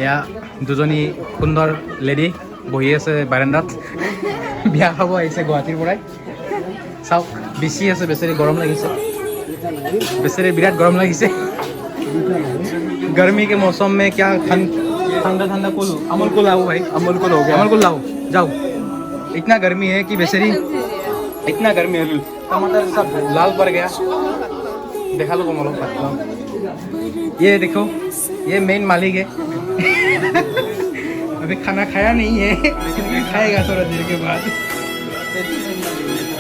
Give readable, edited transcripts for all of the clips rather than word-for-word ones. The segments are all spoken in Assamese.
এয়া দুজনী সুন্দৰ লেডি বহি আছে বাৰান্দাত বিয়া খাব আহিছে গুৱাহাটীৰ পৰাই চাওক বেছি আছে বেচেৰি গৰম লাগিছে बेचारे विराट गर्म लगी से गर्मी के मौसम में क्या ठंडा ठंडा कुल अमूल को लाओ भाई अमूल को लाओ अमूल को लाओ जाओ इतना गर्मी है कि बेचारी इतना गर्मी है टमाटर सब लाल पड़ गया देखा लो कमलो ये देखो ये मेन मालिक है अभी खाना खाया नहीं है लेकिन खाएगा थोड़ा देर के बाद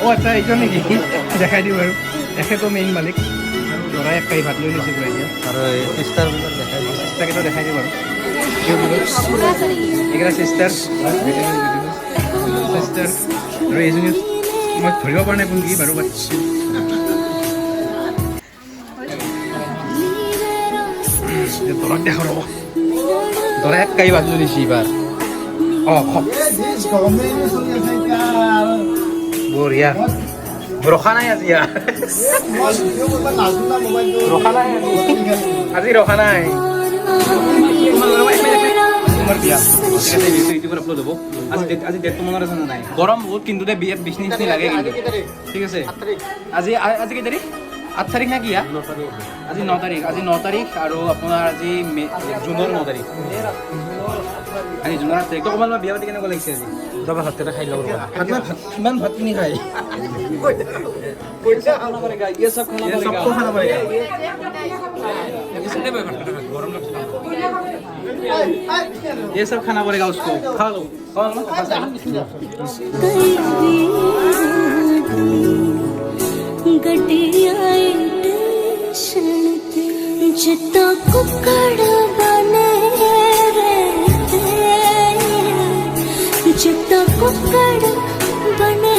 ओ अच्छा एक नहीं देखा दी बार একে তো মেইন মালিক ল'ৰাই এক কাই ভাত লৈ লৈছে এতিয়া আৰু চিষ্টাৰবিলাক চিষ্টাৰকেইটা দেখাই দিওঁ বাৰু এইকেইটা চিষ্টাৰ চিষ্টাৰ আৰু এইজনী মই ধৰিব পৰা নাই কোন কি বাৰু দৰাক দেখা ৰ'ব দৰাই এক কাই ভাত লৈ লৈছে এইবাৰ অঁ বঢ়িয়া ৰখা নাই আজি ৰখা নাই আজি ৰখা নাই আজি ডেটটো মনত আছে নাই গৰম বহুত কিন্তু বিয়াত বিশ নিচিনা লাগে কিন্তু ঠিক আছে আজি আজি কেই তাৰিখ 8 তাৰিখ না কি আজি 9 তাৰিখ আজি 9 তাৰিখ আৰু আপোনাৰ আজি জুনৰ 9 তাৰিখ আজি জুনৰ 8 তাৰিখ অকণমান বিয়া পাতি কেনেকুৱা লাগিছে আজি দবা ভাতকেইটা খাই লওঁ কিমান ভাত কিনি খায় खाना पड़ेगा ये सब खाना पड़ेगा ये सब खाना पड़ेगा उसको खा लो जितना कुकड़ बने जितना कुकड़ बने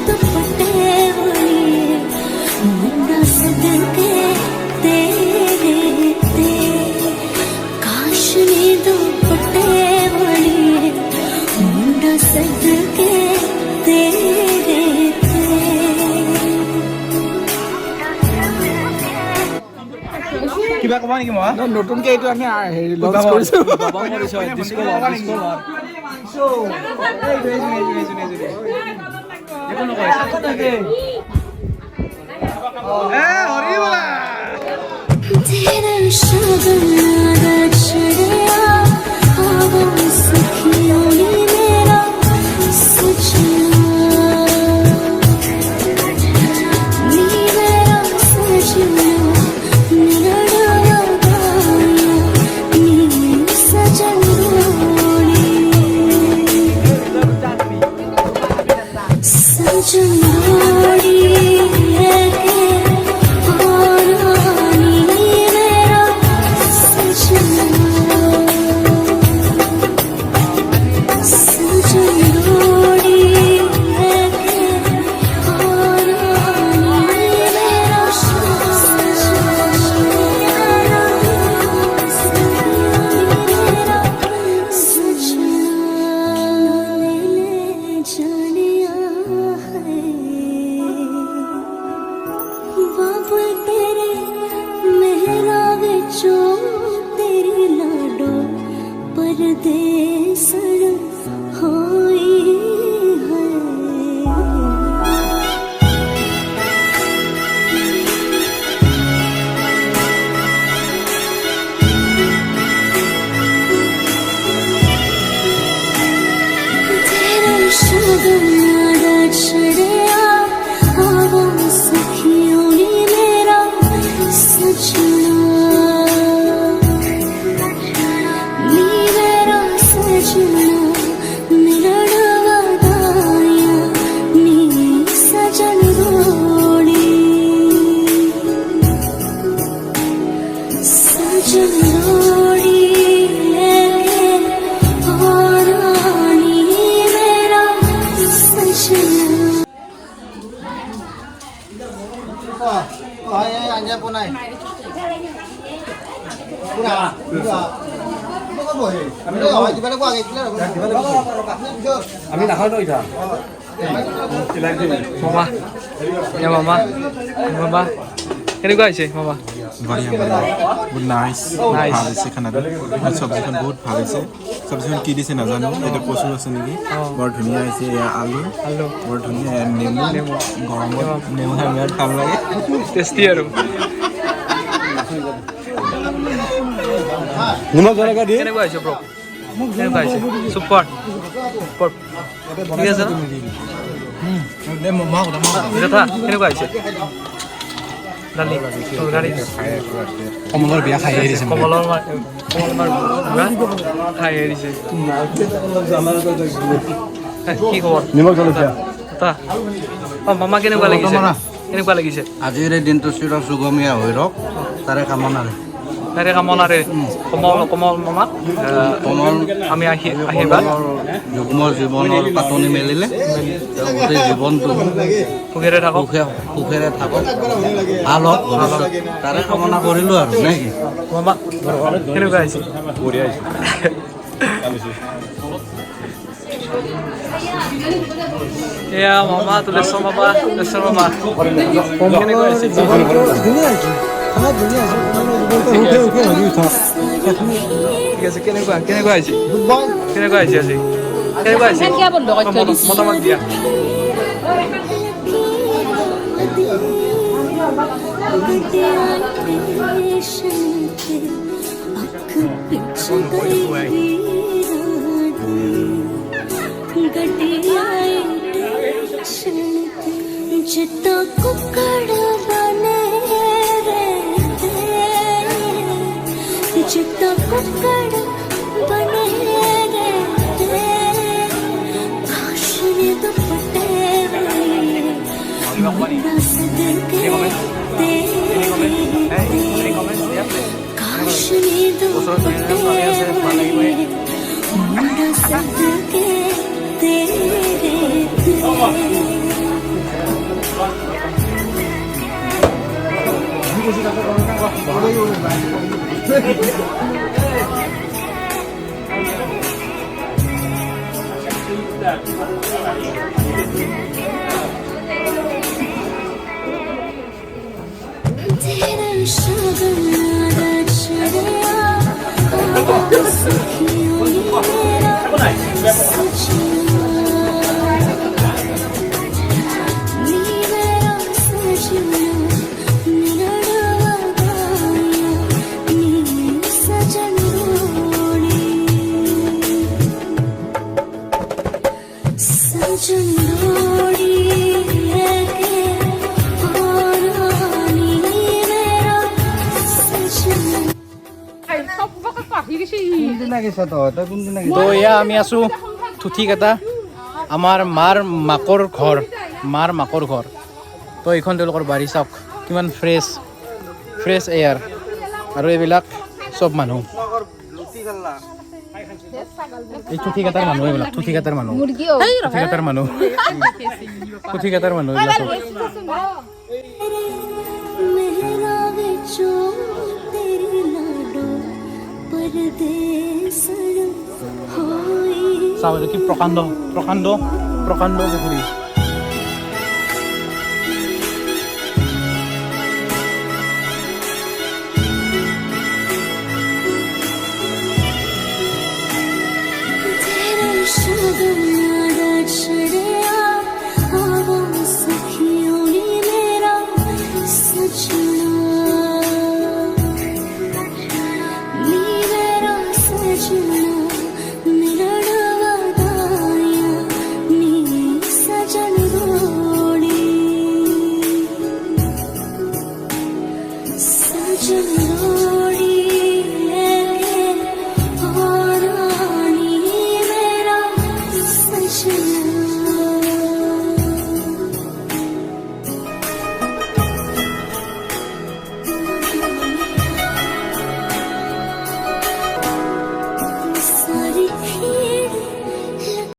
दुपट्टे मुंडा सदन के तेरे ते काशनी दुपट्टे बड़े मुंडा सदन के तेरे কিবা কবা নেকি মই নতুনকে এইটো আমি হেৰি লঞ্চ কৰিছো বাবা কৰিছো ডিস্কো देखो लोग ऐसा होता है ए हरिबोला तेरा शगन रचड़िया हवा सखियों ने मेरा सजना नी मेरा सजना मेरा गाया नी सजना चंदोड़ी है के और रानी मेरा सजना चंदोड़ी है के और रानी मेरा আমি নাখাওঁ তো এতিয়া মামা মামা মামা কেনেকুৱা হৈছে মামা बढ़िया बढ़िया बहुत नाइस Nice. ভাল হৈছে খানাটো আৰু চব্জিখন বহুত ভাল হৈছে চব্জিখন কি দিছে নাজানো এটা কচু আছে নেকি বৰ ধুনীয়া হৈছে এয়া আলু আলু বৰ ধুনীয়া এয়া নেমু গৰমত নেমু খাই বিৰাট ভাল লাগে টেষ্টি আৰু নিমখ জলকীয়া দিয়ে কেনেকুৱা হৈছে ব্ৰ কেনেকুৱা হৈছে চুপাৰ চুপাৰ ঠিক আছে যথা কেনেকুৱা হৈছে দালি দালি কমলৰ বিয়া খাই আহিছে কমলৰ খাই এৰিছে কি খবৰ নিমখ জলকীয়া মামা কেনেকুৱা লাগিছে কেনেকুৱা লাগিছে আজিৰ এই দিনটো চিৰ সুগমীয়া হৈ ৰওক তাৰে কামনাৰে তাৰে কামনাৰে কমল মামাক আমি আশীৰ্বাদ যুগ্ম জীৱনৰ পাতনি মেলিলে গোটেই জীৱনটো সুখেৰে থাকক সুখেৰে থাকক ভাল হওক ভৱিষ্যত তাৰে কামনা কৰিলোঁ আৰু নে কি মামা কেনেকুৱা আহিছে বঢ়িয়া এয়া মামা তুলেশ্বৰ মামা কেনেকুৱা আহিছে ঠিক আছে কেনেকুৱা কেনেকুৱা আহিছে কেনেকুৱা আহিছে আজি কেনেকুৱা আহিছে মতামত দিয়া जितना कुकड़ बने जितना कुकड़ बने काशने दुपट्टे काशने दुपट्टे तेरा शगन रचना सखियों मेरा सजना नी मेरा सजना তো এয়া আমি আছো থুঠিকেটা আমাৰ মাৰ মাকৰ ঘৰ তো এইখন তেওঁলোকৰ বাৰী চাওক কিমান ফ্ৰেছ এয়াৰ আৰু এইবিলাক চব মানুহ এই থুঠিকেটাৰ মানুহ এইবিলাক থুঠিকেটাৰ মানুহ এইবিলাক চব চাওক কি প্ৰকাণ্ড পুখুৰী